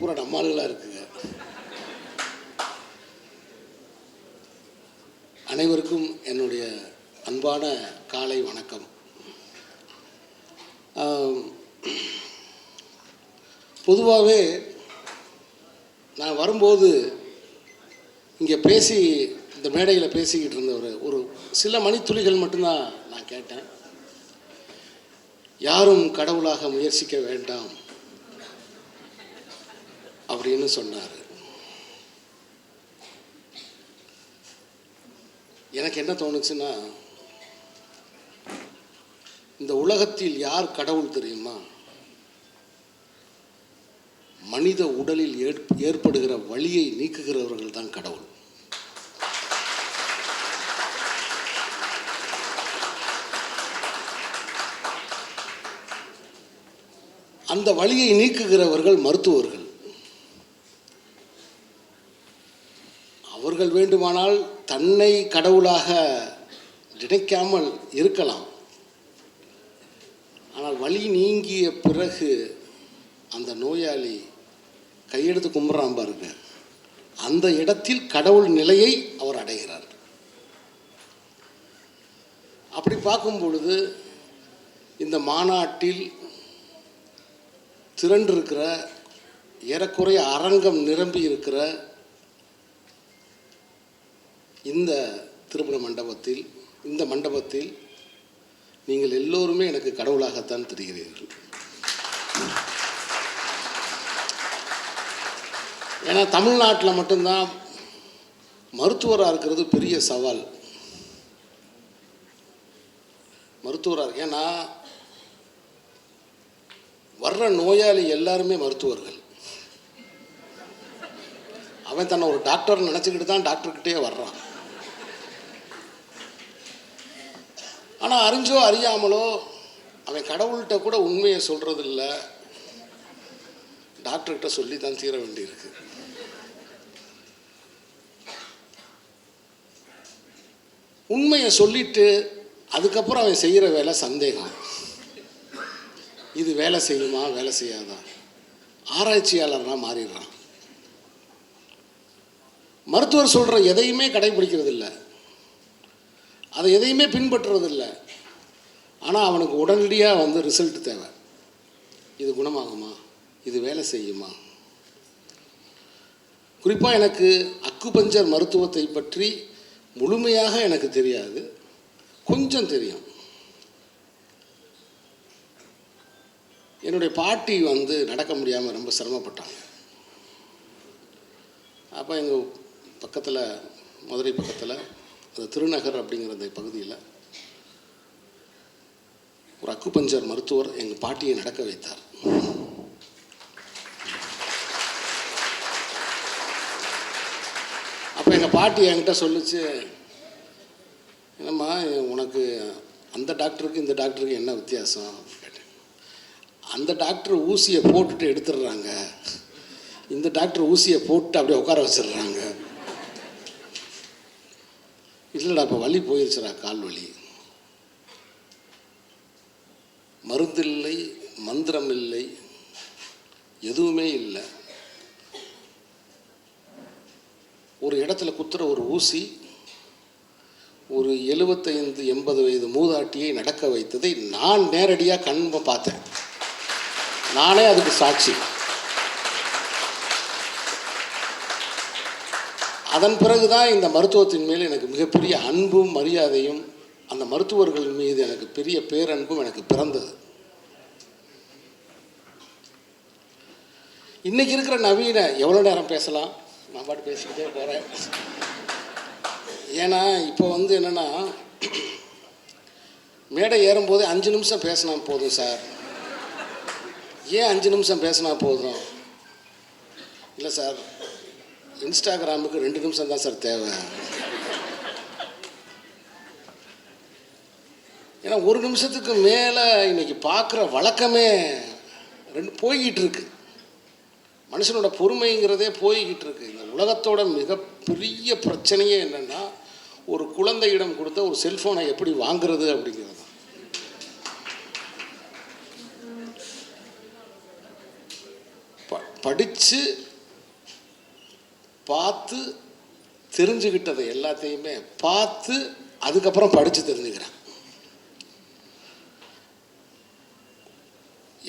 பூரா நம்மளாக இருக்குங்க. அனைவருக்கும் என்னுடைய அன்பான காலை வணக்கம். பொதுவாகவே நான் வரும்போது இங்கே இந்த மேடையில் பேசிக்கிட்டு இருந்த ஒரு சில மணித்துளிகள் மட்டும்தான் நான் கேட்டேன். யாரும் கடவுளாக முயற்சிக்க வேண்டாம் அப்படின்னு சொன்னார். எனக்கு என்ன தோணுச்சுன்னா, இந்த உலகத்தில் யார் கடவுள் தெரியுமா? மனித உடலில் ஏற்படுகிற வலியை நீக்குகிறவர்கள் தான் கடவுள். அந்த வலியை நீக்குகிறவர்கள் மருத்துவர்கள். அவர்கள் வேண்டுமானால் தன்னை கடவுளாக நினைக்காமல் இருக்கலாம். ஆனால் வலி நீங்கிய பிறகு அந்த நோயாளி கையெடுத்து கும்பிட்றான் பாருங்க, அந்த இடத்தில் கடவுள் நிலையை அவர் அடைகிறார். அப்படி பார்க்கும் பொழுது இந்த மாநாட்டில் திரண்டிருக்கிற ஏறக்குறைய அரங்கம் நிரம்பி இருக்கிற இந்த திருமண மண்டபத்தில், இந்த மண்டபத்தில் நீங்கள் எல்லோருமே எனக்கு கடவுளாகத்தான் தெரிகிறீர்கள். ஏன்னா தமிழ்நாட்டில் மட்டும்தான் மருத்துவராக இருக்கிறது பெரிய சவால். மருத்துவராக, ஏன்னா வர்ற நோயாளி எல்லாருமே மருத்துவர்கள். அவன் தன்னை ஒரு டாக்டர் நினச்சிக்கிட்டு தான் டாக்டர்கிட்டே வர்றான். ஆனால் அறிஞ்சோ அறியாமலோ அவன் கடவுள்கிட்ட கூட உண்மையை சொல்கிறதில்ல, டாக்டர்கிட்ட சொல்லி தான் தீர வேண்டியிருக்கு. உண்மையை சொல்லிட்டு அதுக்கப்புறம் அவன் செய்கிற வேலை சந்தேகம். இது வேலை செய்யுமா வேலை செய்யாதா? ஆராய்ச்சியாளர்னா மாறிடுறான். மருத்துவர் சொல்கிற எதையுமே கடைபிடிக்கிறது இல்லை, அதை எதையுமே பின்பற்றுறது இல்லை. ஆனால் அவனுக்கு உடனடியாக ரிசல்ட் தேவை. இது குணமாகுமா, இது வேலை செய்யுமா? குறிப்பாக எனக்கு அக்குபஞ்சர் மருத்துவத்தை பற்றி முழுமையாக எனக்கு தெரியாது, கொஞ்சம் தெரியும். என்னுடைய பாட்டி நடக்க முடியாமல் ரொம்ப சிரமப்பட்டாங்க. அப்போ எங்கள் பக்கத்தில், மதுரை பக்கத்தில் அந்த திருநகர் அப்படிங்கிற அந்த பகுதியில் ஒரு அக்குபஞ்சர் மருத்துவர் எங்கள் பாட்டியை நடக்க வைத்தார். அப்போ எங்கள் பாட்டி என்கிட்ட சொல்லிச்சு, என்னம்மா உனக்கு அந்த டாக்டருக்கு இந்த டாக்டருக்கு என்ன வித்தியாசம் கேட்டேன். அந்த டாக்டர் ஊசியை போட்டுட்டு எடுத்துடுறாங்க, இந்த டாக்டர் ஊசியை போட்டு அப்படியே உட்கார வச்சிடுறாங்க. இல்லைடா, இப்போ வலி போயிடுச்சுடா, கால் வலி. மருந்தில்லை, மந்திரம் இல்லை, எதுவுமே இல்லை. ஒரு இடத்துல குத்துற ஒரு ஊசி ஒரு 75-80 வயது மூதாட்டியை நடக்க வைத்ததை நான் நேரடியாக கண்ப பார்த்தேன். நானே அதுக்கு சாட்சி. அதன் பிறகுதான் இந்த மருத்துவத்தின் மேல் எனக்கு மிகப்பெரிய அன்பும் மரியாதையும், அந்த மருத்துவர்கள் மீது எனக்கு பெரிய பேரன்பும் எனக்கு பிறந்தது. இன்னைக்கு இருக்கிற நவீன, எவ்வளோ நேரம் பேசலாம், நான் பாட்டு பேசிக்கிட்டே போகிறேன். ஏன்னா இப்போ என்னென்னா, மேடை ஏறும்போது 5 நிமிஷம் பேசினா போதும் சார். ஏன் 5 நிமிஷம் பேசினா போதும்? இல்லை சார், இன்ஸ்டாகிராமுக்கு 2 நிமிஷம் தான் சார் தேவை. ஏன்னா 1 நிமிஷத்துக்கு மேலே இன்னைக்கு பார்க்குற வழக்கமே போய்கிட்டு இருக்கு. மனுஷனோட பொறுமைங்கிறதே போய்கிட்டு இருக்கு. இந்த உலகத்தோட மிகப்பெரிய பிரச்சனையே என்னென்னா, ஒரு குழந்தையிடம் கொடுத்த ஒரு செல்ஃபோனை எப்படி வாங்குறது அப்படிங்கிறது. படித்து பார்த்து தெரிஞ்சுக்கிட்டதை எல்லாத்தையுமே பார்த்து அதுக்கப்புறம் படித்து தெரிஞ்சுக்கிறேன்.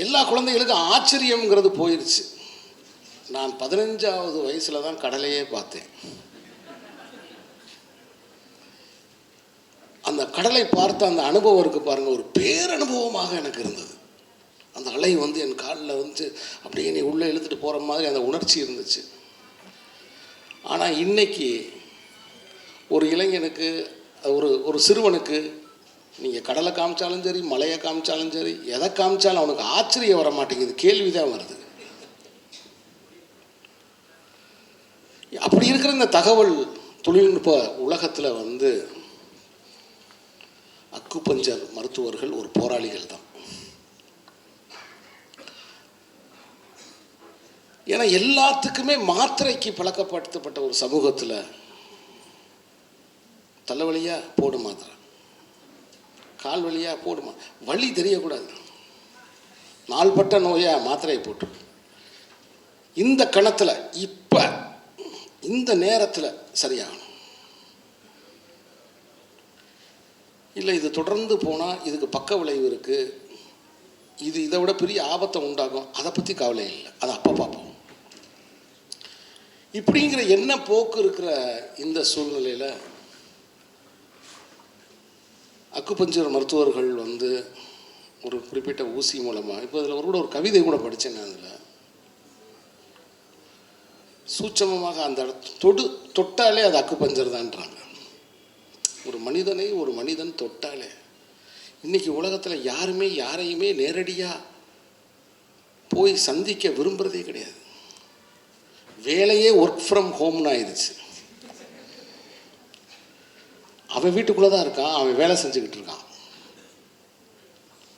எல்லா குழந்தைகளுக்கும் ஆச்சரியங்கிறது போயிடுச்சு. நான் 15வது வயசில் தான் கடலையே பார்த்தேன். அந்த கடலை பார்த்த அந்த அனுபவம் இருக்குது பாருங்கள், ஒரு பேரனுபவமாக எனக்கு இருந்தது. அந்த அலை வந்து என் காலில் வந்து அப்படியே நீ உள்ளே இழுத்துட்டு போகிற மாதிரி அந்த உணர்ச்சி இருந்துச்சு. ஆனால் இன்னைக்கு ஒரு இளைஞனுக்கு, ஒரு சிறுவனுக்கு நீங்கள் கடலை காமிச்சாலும் சரி, மலையை காமிச்சாலும் சரி, எதை காமிச்சாலும் அவனுக்கு ஆச்சரியம் வர மாட்டேங்குது, கேள்வி தான் வருது. அப்படி இருக்கிற இந்த தகவல் தொழில்நுட்ப உலகத்தில் வந்து அக்குபஞ்சர் மருத்துவர்கள் ஒரு போராளிகள் தான். ஏன்னா எல்லாத்துக்குமே மாத்திரைக்கு பழக்கப்படுத்தப்பட்ட ஒரு சமூகத்தில் தலைவலியா போடு மாத்திரை, கால் வலியா போடுமா, வலி தெரியக்கூடாது, நாள்பட்ட நோயா மாத்திரையை போட்டு இந்த கணத்தில் இப்போ இந்த நேரத்தில் சரியாகணும். இல்லை இது தொடர்ந்து போனால் இதுக்கு பக்க விளைவு இருக்குது, இது இதை விட பெரிய ஆபத்தை உண்டாகும், அதை பற்றி கவலை இல்லை, அதை அப்போ பார்ப்போம். இப்படிங்கிற என்ன போக்கு இருக்கிற இந்த சூழ்நிலையில் அக்குபஞ்சர் மருத்துவர்கள் வந்து ஒரு குறிப்பிட்ட ஊசி மூலமாக, இப்போ அதில் ஒரு கவிதை கூட படித்தேன் நான். அதில் சூட்சமமாக அந்த தொட்டாலே அது அக்குபஞ்சர் தான்றாங்க. ஒரு மனிதனை ஒரு மனிதன் தொட்டாலே, இன்றைக்கி உலகத்தில் யாருமே யாரையுமே நேரடியாக போய் சந்திக்க விரும்புகிறதே கிடையாது. வேலையே ஒர்க் ஃப்ரம் ஹோம்னு ஆயிடுச்சு. அவன் வீட்டுக்குள்ளே தான் இருக்கான், அவன் வேலை செஞ்சுக்கிட்டு இருக்கான்.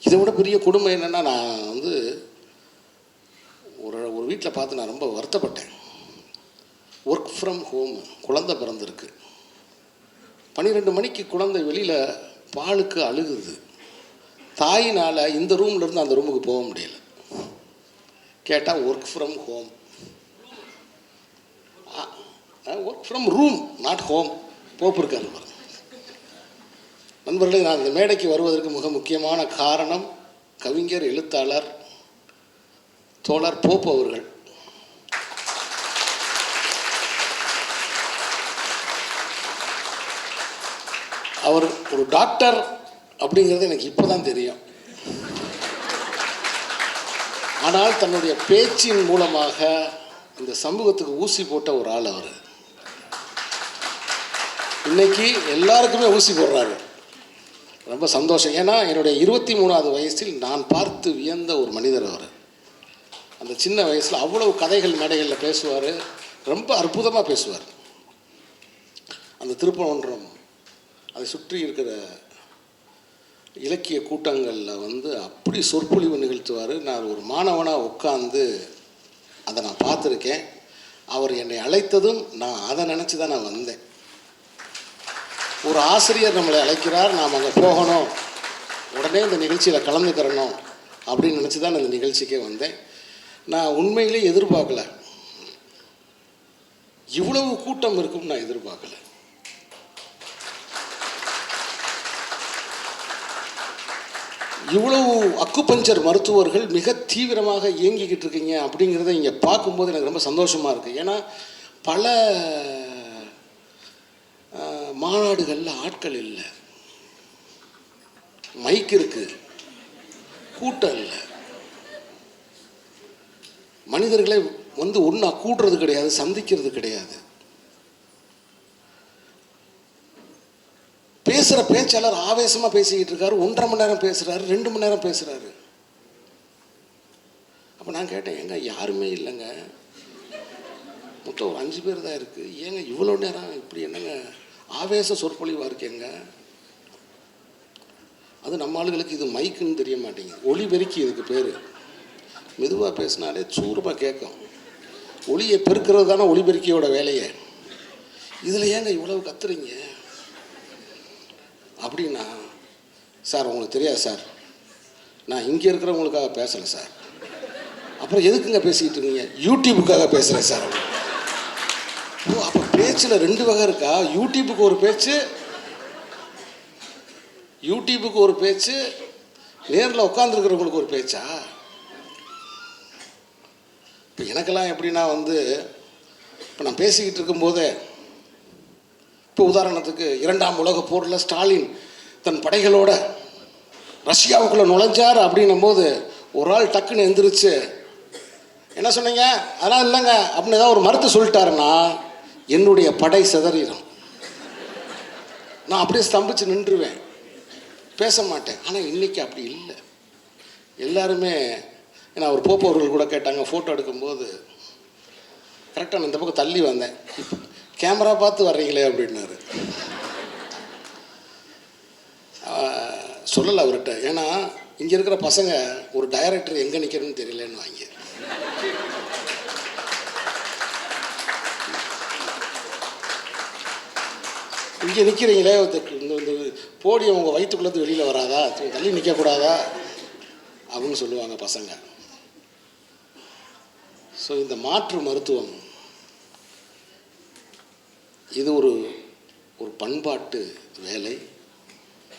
இதை விட பெரிய கொடுமை என்னென்னா, நான் வந்து ஒரு வீட்டில் பார்த்து நான் ரொம்ப வருத்தப்பட்டேன். ஒர்க் ஃப்ரம் ஹோம், குழந்தை பிறந்திருக்கு, 12 மணிக்கு குழந்தை வெளியில் பாலுக்கு அழுகுது, தாயினால் இந்த ரூம்லேருந்து அந்த ரூமுக்கு போக முடியல. கேட்டால் work from home, work from room not home, pope இருக்காரு. நண்பர்களே, நான் இந்த மேடைக்கு வருவதற்கு மிக முக்கியமான காரணம் கவிஞர், எழுத்தாளர், தோழர் போப்பு அவர்கள். அவர் ஒரு டாக்டர் அப்படிங்கிறது எனக்கு இப்போ தான் தெரியும். ஆனால் தன்னுடைய பேச்சின் மூலமாக இந்த சமூகத்துக்கு ஊசி போட்ட ஒரு ஆள் அவர். இன்னைக்கு எல்லாருக்குமே ஊசி போடுறாரு, ரொம்ப சந்தோஷம். ஏன்னா என்னுடைய 23வது வயசில் நான் பார்த்து வியந்த ஒரு மனிதர் அவர். அந்த சின்ன வயசில் அவ்வளவு கதைகள் மேடைகளில் பேசுவார், ரொம்ப அற்புதமாக பேசுவார். அந்த திருப்பரங்குன்றம் அதை சுற்றி இருக்கிற இலக்கிய கூட்டங்களில் வந்து அப்படி சொற்பொழிவு நிகழ்த்துவார். நான் ஒரு மாணவனாக உட்காந்து அதை நான் பார்த்துருக்கேன். அவர் என்னை அழைத்ததும் நான் அதை நினச்சி தான் நான் வந்தேன். ஒரு ஆசிரியர் நம்மளை அழைக்கிறார், நாம் அங்கே போகணும், உடனே இந்த நிகழ்ச்சியில் கலந்துக்கிறணும் அப்படின்னு நினச்சி தான் இந்த நிகழ்ச்சிக்கே வந்தேன். நான் உண்மையிலே எதிர்பார்க்கல, இவ்வளவு கூட்டம் இருக்கும்னு நான் எதிர்பார்க்கல. இவ்வளவு அக்குபஞ்சர் மருத்துவர்கள் மிக தீவிரமாக இயங்கிக்கிட்டு இருக்கீங்க அப்படிங்கிறத இங்கே பார்க்கும்போது எனக்கு ரொம்ப சந்தோஷமாக இருக்குது. ஏன்னா பல மாநாடுகளில் ஆட்கள் இல்லை, மைக் இருக்குது, கூட்டம் இல்லை, மனிதர்களை வந்து ஒன்றா கூட்டுறது கிடையாது, சந்திக்கிறது கிடையாது. பேசுகிற பேச்சாளர் ஆவேசமாக பேசிக்கிட்டு இருக்காரு, 1.5 மணி நேரம் பேசுகிறாரு, 2 மணி நேரம் பேசுகிறாரு. அப்போ நான் கேட்டேன், ஏங்க யாருமே இல்லைங்க, மொத்தம் ஒரு 5 பேர் தான் இருக்குது, ஏங்க இவ்வளோ நேரம் இப்படி என்னங்க ஆவேச சொற்பொழிவாக இருக்கேங்க? அது நம்ம ஆளுகளுக்கு இது மைக்குன்னு தெரிய மாட்டேங்குது, ஒளிபெருக்கி இதுக்கு பேர். மெதுவாக பேசினாலே சூரமாக கேட்கும். ஒளியை பெருக்கிறது தானே ஒளிபெருக்கியோட வேலையை. இதில் ஏங்க இவ்வளவு கத்துறீங்க அப்படின்னா, சார் உங்களுக்கு தெரியாது சார், நான் இங்கே இருக்கிறவங்களுக்காக பேசலை சார். அப்புறம் எதுக்குங்க பேசிக்கிட்டு இருக்கீங்க? யூடியூபுக்காக பேசுகிறேன் சார். ஓ, அப்போ பேச்சில் 2 வகை இருக்கா? யூடியூபுக்கு ஒரு பேச்சு, நேரில் உட்காந்துருக்கிறவங்களுக்கு ஒரு பேச்சா? இப்போ எனக்கெல்லாம் எப்படின்னா இப்போ நான் பேசிக்கிட்டு இருக்கும்போதே, இப்போ உதாரணத்துக்கு 2ஆம் உலக போரில் ஸ்டாலின் தன் படைகளோட ரஷ்யாவுக்குள்ளே நுழைஞ்சார் அப்படின்னும் போது ஒரு ஆள் டக்குன்னு எந்திரிச்சு என்ன சொன்னீங்க, அதெல்லாம் இல்லைங்க அப்படின்னு ஏதாவது ஒரு மறுத்து சொல்லிட்டாருன்னா என்னுடைய படை சிதறிடும். நான் அப்படியே ஸ்தம்பிச்சு நின்றுவேன், பேச மாட்டேன். ஆனால் இன்றைக்கி அப்படி இல்லை. எல்லாருமே, ஏன்னா ஒரு போப்போ அவர்கள் கூட கேட்டாங்க ஃபோட்டோ எடுக்கும்போது, கரெக்டாக நான் இந்த பக்கம் தள்ளி வந்தேன், கேமரா பார்த்து வர்றீங்களே அப்படின்னாரு. சொல்லலை அவர்கிட்ட, ஏன்னா இங்கே இருக்கிற பசங்க ஒரு டைரக்டர் எங்கே நிற்கிறன்னு தெரியலன்னு வாங்கி. இங்கே நிற்கிறீங்களே, இந்த போடியம் உங்கள் வயிற்றுக்குள்ளேருந்து வெளியில் வராதா, தள்ளி நிற்கக்கூடாதா அப்படின்னு சொல்லுவாங்க பசங்க. ஸோ இந்த மாற்று மருத்துவம் இது ஒரு பண்பாட்டு வேலை,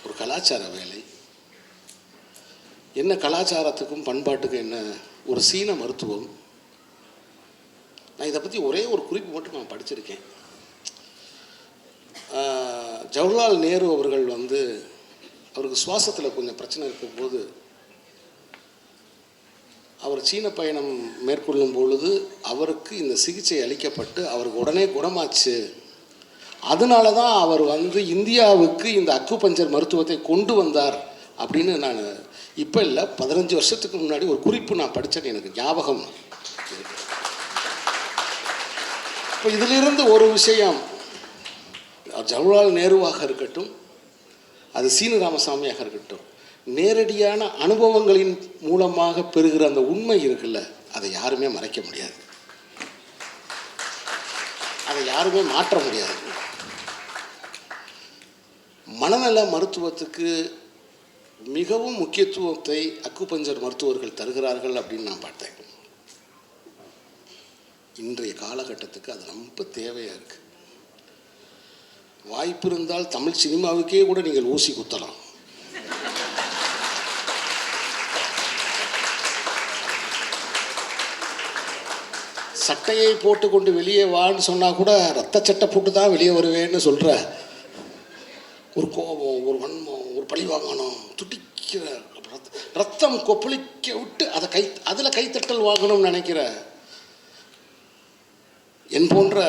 ஒரு கலாச்சார வேலை. என்ன கலாச்சாரத்துக்கும் பண்பாட்டுக்கும் என்ன, ஒரு சீன மருத்துவம். நான் இதை பற்றி ஒரே ஒரு குறிப்பு மட்டும் நான் படிச்சிருக்கேன். ஜவஹர்லால் நேரு அவர்கள் அவருக்கு சுவாசத்தில் கொஞ்சம் பிரச்சனை இருக்கும்போது அவர் சீன பயணம் மேற்கொள்ளும் பொழுது அவருக்கு இந்த சிகிச்சை அளிக்கப்பட்டு அவருக்கு உடனே குணமாச்சு. அதனால தான் அவர் இந்தியாவுக்கு இந்த அக்குபஞ்சர் மருத்துவத்தை கொண்டு வந்தார் அப்படின்னு நான் இப்போ இல்லை 15 வருஷத்துக்கு முன்னாடி ஒரு குறிப்பு நான் படித்தேன், எனக்கு ஞாபகம். இப்போ இதிலிருந்து ஒரு விஷயம், ஜவஹர்லால் நேருவாக இருக்கட்டும், அது சீனு ராமசாமியாக இருக்கட்டும், நேரடியான அனுபவங்களின் மூலமாக பெறுகிற அந்த உண்மை இருக்குல்ல, அதை யாருமே மறைக்க முடியாது, அதை யாருமே மாற்ற முடியாது. மனநல மருத்துவத்துக்கு மிகவும் முக்கியத்துவத்தை அக்குபஞ்சர் மருத்துவர்கள் தருகிறார்கள் அப்படின்னு நான் பார்த்தேன். இன்றைய காலகட்டத்துக்கு அது ரொம்ப தேவையாக இருக்குது. வாய்ப்பு இருந்தால் தமிழ் சினிமாவுக்கே கூட நீங்கள் ஊசி குத்தலாம். சட்டையை போட்டுக்கொண்டு வெளியே வான்னு சொன்னால் கூட ரத்த சட்டை போட்டு தான் வெளியே வருவேன்னு சொல்கிற ஒரு கோபம், ஒரு வன்மம், ஒரு பழி வாங்கணும், துடிக்கிற ரத்தம் கொப்பளிக்க விட்டு அதில் கைத்தட்டல் வாங்கணும்னு நினைக்கிற என் போன்ற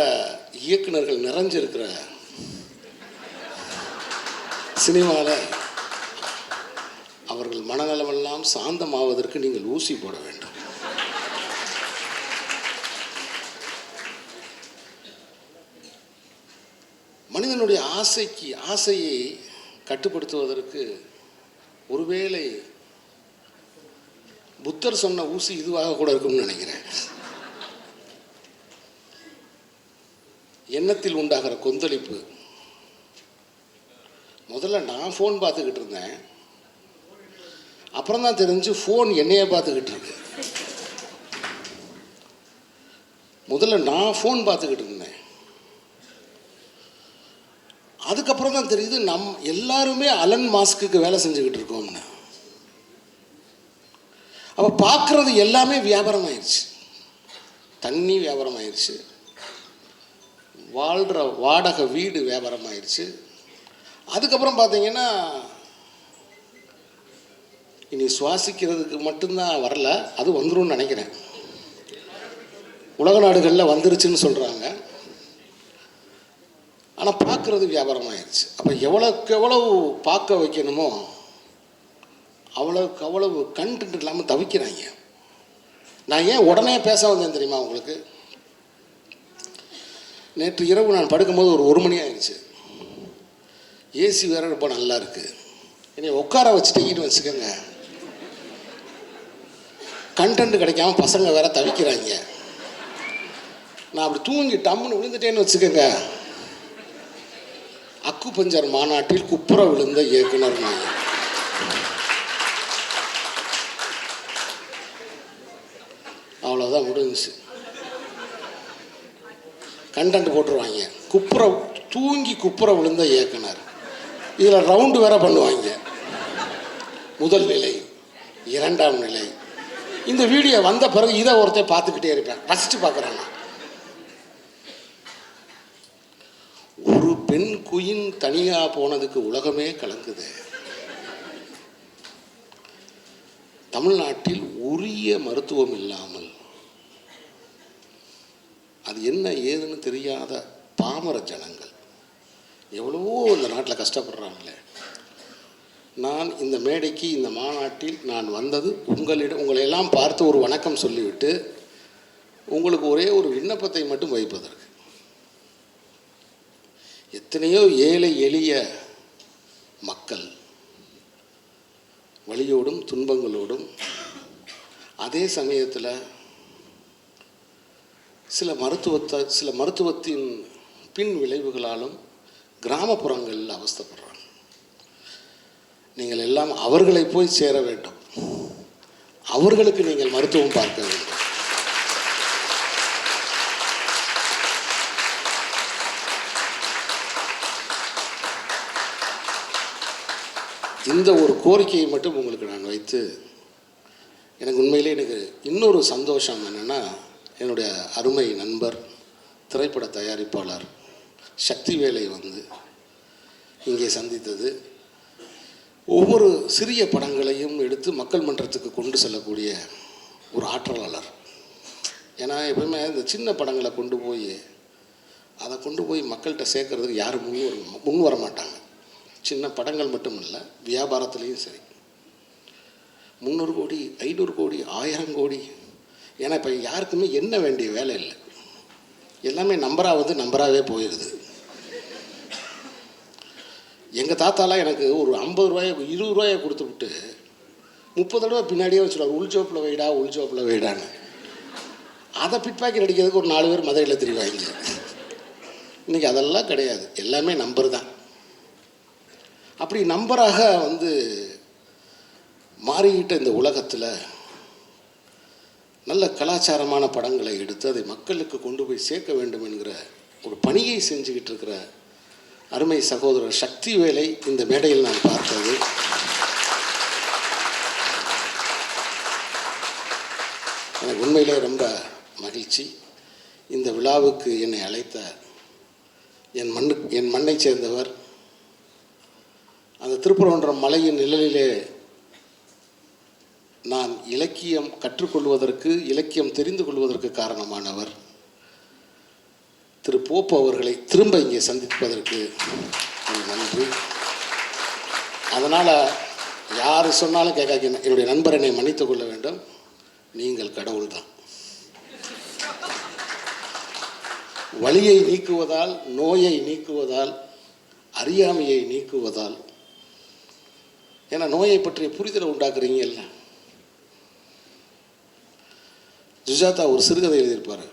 இயக்குநர்கள் நிறைஞ்சிருக்கிற சினிமாவில் அவர்கள் மனநலமெல்லாம் சாந்தமாவதற்கு நீங்கள் ஊசி போட வேண்டும். மனிதனுடைய ஆசையை கட்டுப்படுத்துவதற்கு ஒருவேளை புத்தர் சொன்ன ஊசி இதுவாக கூட இருக்கும்னு நினைக்கிறேன். எண்ணத்தில் உண்டாகிற கொந்தளிப்பு. முதல்ல நான் ஃபோன் பார்த்துக்கிட்டு இருந்தேன், அப்புறம் தான் தெரிஞ்சு ஃபோன் என்னையே பார்த்துக்கிட்டு இருக்கு. முதல்ல நான் ஃபோன் பார்த்துக்கிட்டு இருந்தேன், அதுக்கப்புறம் தான் தெரியுது எல்லாருமே அலன் மாஸ்க்கு வேலை செஞ்சுக்கிட்டு இருக்கோம்னு. அப்போ பார்க்குறது எல்லாமே வியாபாரம் ஆயிடுச்சு. தண்ணி வியாபாரம் ஆயிடுச்சு, வாழ்கிற வாடகை வீடு வியாபாரம் ஆயிடுச்சு. அதுக்கப்புறம் பார்த்தீங்கன்னா இனி சுவாசிக்கிறதுக்கு மட்டும்தான் வரல, அது வந்துடும் நினைக்கிறேன். உலக நாடுகளில் வந்துருச்சுன்னு சொல்கிறாங்க. ஆனால் பார்க்குறது வியாபாரம் ஆயிடுச்சு. அப்போ எவ்வளோக்கு எவ்வளவு பார்க்க வைக்கணுமோ அவ்வளோக்கு அவ்வளவு கண்டென்ட் இல்லாமல் தவிக்கிறாங்க. நான் ஏன் உடனே பேச வந்தேன் தெரியுமா உங்களுக்கு? நேற்று இரவு நான் படுக்கும்போது ஒரு மணி ஆயிடுச்சு. ஏசி வேறு ரொம்ப நல்லா இருக்குது. என்னை உட்கார வச்சுட்டீங்கன்னு வச்சுக்கோங்க, கண்டென்ட் கிடைக்காம பசங்க வேற தவிக்கிறாங்க. நான் அப்படி தூங்கி டம்முன்னு விழுந்துட்டேன்னு வச்சுக்கோங்க, அக்குபஞ்சர் மாநாட்டில் குப்புற விழுந்த இயக்குனர் நான். அவ்வளோதான் முடிஞ்சிச்சு. கண்டென்ட் போட்டுருவாங்க. குப்புற விழுந்த இயக்குனர், இதில் ரவுண்டு வேற பண்ணுவாங்க. முதல் நிலை, இரண்டாம் நிலை. இந்த வீடியோ வந்த பிறகு இதை ஒருத்தர் பார்த்துக்கிட்டே இருப்பேன், ரசித்து பார்க்குறேன். ஒரு பெண் குயின் தனியாக போனதுக்கு உலகமே கலங்குது. தமிழ்நாட்டில் உரிய மருத்துவம் இல்லாமல் அது என்ன ஏதுன்னு தெரியாத பாமர ஜனங்கள் எவ்வளவோ இந்த நாட்டில் கஷ்டப்படுறாங்களே. நான் இந்த மேடைக்கு, இந்த மாநாட்டில் நான் வந்தது உங்களை எல்லாம் பார்த்து ஒரு வணக்கம் சொல்லிவிட்டு உங்களுக்கு ஒரே ஒரு விண்ணப்பத்தை மட்டும் வைப்பதற்கு. எத்தனையோ ஏழை எளிய மக்கள் வலியோடும் துன்பங்களோடும், அதே சமயத்தில் சில மருத்துவத்தின் பின் விளைவுகளாலும் கிராமப்புறங்களில் அவஸ்தைப்படுறாங்க. நீங்கள் எல்லாம் அவர்களை போய் சேர வேண்டும். அவர்களுக்கு நீங்கள் மருத்துவம் பார்க்க வேண்டும். இந்த ஒரு கோரிக்கையை மட்டும் உங்களுக்கு நான் வைத்து, எனக்கு உண்மையிலே எனக்கு இன்னொரு சந்தோஷம் என்னென்னா, என்னுடைய அருமை நண்பர் திரைப்பட தயாரிப்பாளர் சக்திவேலை வந்து இங்கே சந்தித்தது. ஒவ்வொரு சிறிய படங்களையும் எடுத்து மக்கள் மன்றத்துக்கு கொண்டு செல்லக்கூடிய ஒரு ஆற்றலாளர். ஏன்னா எப்பவுமே இந்த சின்ன படங்களை கொண்டு போய் மக்கள்கிட்ட சேர்க்கறதுக்கு யாரும் முன் வர மாட்டாங்க. சின்ன படங்கள் மட்டும் இல்லை, வியாபாரத்துலேயும் சரி. 300 கோடி, 500 கோடி, 1000 கோடி. ஏன்னா இப்போ யாருக்குமே என்ன வேண்டிய வேலை இல்லை, எல்லாமே நம்பராகவே போயிடுது. எங்கள் தாத்தாலாம் எனக்கு ஒரு 50 ரூபாயை 20 ரூபாயை கொடுத்து விட்டு 30 தடவை பின்னாடியே வச்சுருவார், உள்ஜோப்பில் வைடான்னு. அதை பிட்பாக்கெட் அடிக்கிறதுக்கு ஒரு 4 பேர் மதுரையில் தெரிவாங்க. இன்றைக்கி அதெல்லாம் கிடையாது, எல்லாமே நம்பர் தான். அப்படி நம்பராக வந்து மாறிக்கிட்ட இந்த உலகத்தில் நல்ல கலாச்சாரமான படங்களை எடுத்து அதை மக்களுக்கு கொண்டு போய் சேர்க்க வேண்டும் என்கிற ஒரு பணியை செஞ்சுக்கிட்டு இருக்கிற அருமை சகோதரர் சக்திவேலை இந்த மேடையில் நான் பார்த்தது எனக்கு உண்மையிலே ரொம்ப மகிழ்ச்சி. இந்த விழாவுக்கு என்னை அழைத்த என் மண்ணை சேர்ந்தவர், அந்த திருப்பரங்குன்றம் மலையின் நிழலிலே நான் இலக்கியம் கற்றுக்கொள்வதற்கு, இலக்கியம் தெரிந்து கொள்வதற்கு காரணமானவர் திரு போப்பு அவர்களை திரும்ப இங்கே சந்திப்பதற்கு நன்றி. அதனால் யார் சொன்னாலும் கேட்காது, என்னுடைய நண்பர் என்னை மன்னித்து கொள்ள வேண்டும், நீங்கள் கடவுள் தான். வலியை நீக்குவதால், நோயை நீக்குவதால், அறியாமையை நீக்குவதால், ஏன்னா நோயை பற்றிய புரிதலை உண்டாக்குறீங்கல்ல. சுஜாதா ஒரு சிறுகதை எழுதியிருப்பார்.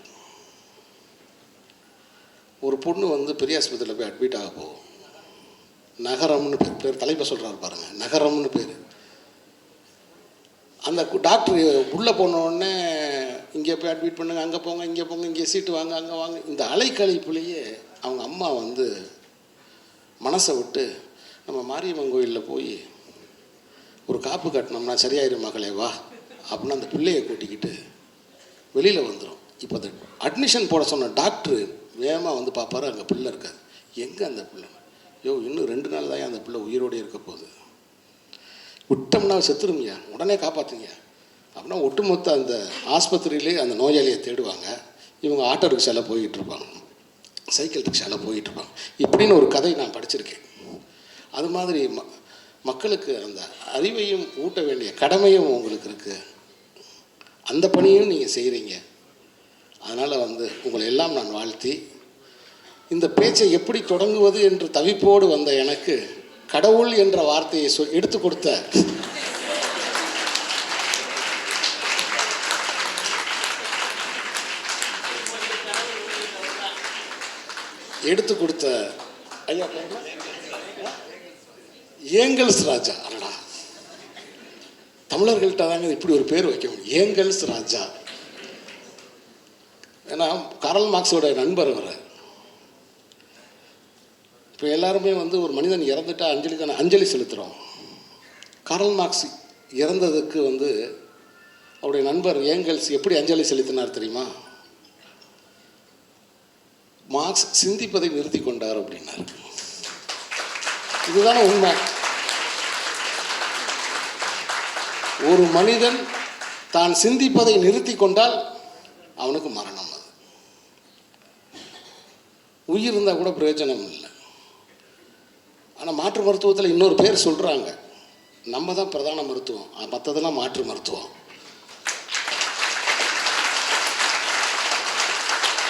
ஒரு பொண்ணு வந்து பெரிய ஆஸ்பத்திரியில் போய் அட்மிட் ஆக போகும். நகரம்னு பேர், தலைப்பை சொல்கிறாரு பாருங்கள், நகரம்னு பேர். அந்த டாக்டர் உள்ளே போனோடனே இங்கே போய் அட்மிட் பண்ணுங்க, அங்கே போங்க, இங்கே போங்க, இங்கே சீட்டு வாங்க, அங்கே வாங்க. இந்த அலைக்கழிப்புலேயே அவங்க அம்மா வந்து மனசை விட்டு நம்ம மாரியம்மன் கோயிலில் போய் ஒரு காப்பு கட்டினோம்னா சரியாயிரும் மகளே வா அப்படின்னு அந்த பிள்ளையை கூட்டிக்கிட்டு வெளியில் வந்துடும். இப்போ அந்த அட்மிஷன் போட சொன்ன டாக்டரு வேகமாக வந்து பார்ப்பாரு, அங்கே பிள்ளை இருக்காது. எங்கே அந்த பிள்ளை? இன்னும் 2 நாள் தான் அந்த பிள்ளை உயிரோடு இருக்க போகுது, விட்டோம்னா செத்துருமியா, உடனே காப்பாற்றுங்க அப்படின்னா ஒட்டுமொத்த அந்த ஆஸ்பத்திரியிலே அந்த நோயாளியை தேடுவாங்க. இவங்க ஆட்டோ ரிக்ஷாவில் போய்கிட்டு இருப்பாங்க, சைக்கிள் ரிக்ஷாவில் போய்கிட்டு இருப்பாங்க. இப்படின்னு ஒரு கதை நான் படிச்சிருக்கேன். அது மாதிரி மக்களுக்கு அந்த அறிவையும் ஊட்ட வேண்டிய கடமையும் உங்களுக்கு இருக்குது. அந்த பணியும் நீங்கள் செய்கிறீங்க. அதனால் வந்து உங்களை எல்லாம் நான் வாழ்த்தி, இந்த பேச்சை எப்படி தொடங்குவது என்று தவிப்போடு வந்த எனக்கு கடவுள் என்ற வார்த்தையை எடுத்து கொடுத்த ஐயா ஏங்கல்ஸ் ராஜா. அடடா, தமிழர்கள்ட்ட தாங்க இப்படி ஒரு பேர் வைக்க முடியும், ஏங்கல்ஸ் ராஜா. ஏன்னா கார்ல் மார்க்ஸோட நண்பர் அவர். இப்போ எல்லாருமே வந்து ஒரு மனிதன் இறந்துட்டா அஞ்சலி செலுத்துகிறோம். கார்ல் மார்க்ஸ் இறந்ததுக்கு வந்து அவருடைய நண்பர் ஏங்கல்ஸ் எப்படி அஞ்சலி செலுத்தினார் தெரியுமா? மார்க்ஸ் சிந்திப்பதை நிறுத்தி கொண்டார் அப்படின்னார். இதுதானே உண்மை. ஒரு மனிதன் தான் சிந்திப்பதை நிறுத்தி கொண்டால் அவனுக்கு மரணம். அது உயிர் இருந்தால் கூட பிரயோஜனம் இல்லை. ஆனால் மாற்று மருத்துவத்தில் இன்னொரு பேர் சொல்கிறாங்க, நம்ம தான் பிரதான மருத்துவம், மற்றதெல்லாம் மாற்று மருத்துவம்.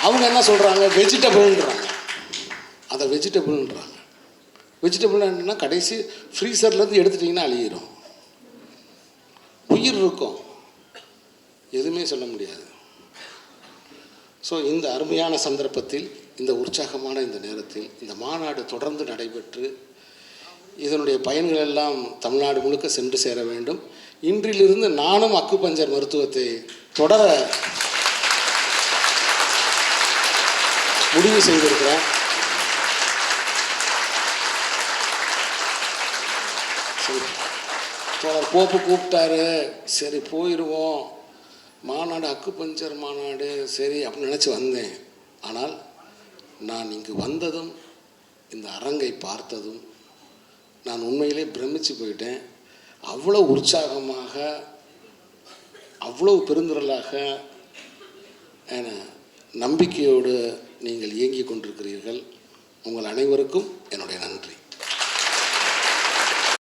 அவங்க என்ன சொல்கிறாங்க? வெஜிடபிள்ன்றாங்க. அதை வெஜிடபிள்ன்றாங்க. வெஜிடபிள் என்னன்னா கடைசி ஃப்ரீசர்லேருந்து எடுத்துட்டிங்கன்னா அழியிடும். உயிர் இருக்கும், எதுவுமே சொல்ல முடியாது. ஸோ இந்த அருமையான சந்தர்ப்பத்தில், இந்த உற்சாகமான இந்த நேரத்தில் இந்த மாநாடு தொடர்ந்து நடைபெற்று இதனுடைய பயன்கள் எல்லாம் தமிழ்நாடு முழுக்க சென்று சேர வேண்டும். இன்றிலிருந்து நானும் அக்குபஞ்சர் மருத்துவத்தை தொடர முடிவு செய்திருக்கிறேன். தோழர் போப்பு கூப்பிட்டாரு, சரி போயிடுவோம், மாநாடு அக்குபஞ்சர் மாநாடு சரி அப்படின்னு நினச்சி வந்தேன். ஆனால் நான் இங்கு வந்ததும் இந்த அரங்கை பார்த்ததும் நான் உண்மையிலே பிரமிச்சு போயிட்டேன். அவ்வளோ உற்சாகமாக, அவ்வளோ பெருந்திரளாக, நம்பிக்கையோடு நீங்கள் இயங்கி கொண்டிருக்கிறீர்கள். உங்கள் அனைவருக்கும்